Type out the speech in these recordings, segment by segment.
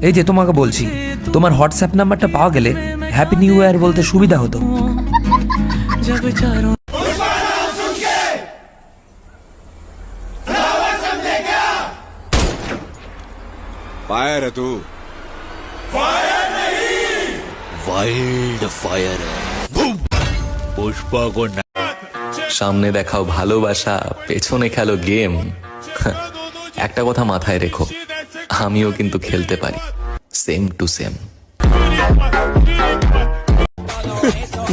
এই যে তোমাকে বলছি, তোমার হোয়াটসঅ্যাপ নাম্বারটা পাওয়া গেলে হ্যাপি নিউ ইয়ার বলতে সুবিধা হতো। फायर है तू, फायर नहीं, वाइल्ड फायर है। पुष्पा को সামনে দেখাও ভালোবাসা, পেছনে খেলো গেম। একটা কথা মাথায় রেখো, আমিও কিন্তু খেলতে পারি, সেম টু সেম।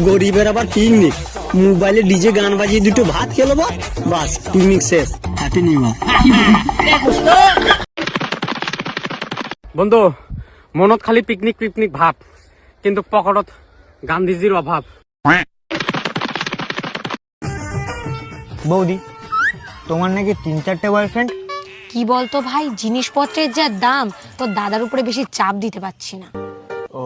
গরিবের আবার পিকনিক, মোবাইলে ডিজে গান বাজিয়ে দুটো ভাত খেলবো, বাস পিকনিক শেষ। Happy new year. বন্ধু, মনত খালি পিকনিক পিকনিক ভাব, কিন্তু পকেটত গান্ধীজির অভাব। বৌদি, তোমার নাকি 3-4টে বয়ফ্রেন্ড? কি বলতো ভাই, জিনিসপত্রের যা দাম, তোর দাদার উপরে বেশি চাপ দিতে পারছি না। ও,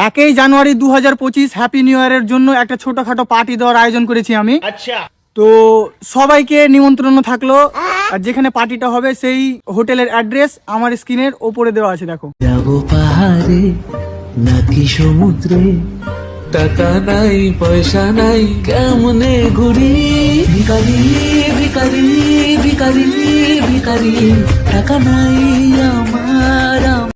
1 জানুয়ারি 2025 হ্যাপি নিউ ইয়ারের জন্য একটা ছোটখাটো পার্টি দেওয়ার আয়োজন করেছি আমি। আচ্ছা। তো সবাইকে নিমন্ত্রণ থাকলো, আর যেখানে পার্টিটা হবে সেই হোটেলের অ্যাড্রেস আমার স্ক্রিনের ওপরে দেওয়া আছে, দেখো। যাবো পাহাড়ে নাকি সমুদ্রে, টাকা নাই পয়সা নাই কেমনে ঘুরি, ভিখারি ভিখারি ভিখারি ভিখারি, টাকা নাই আমার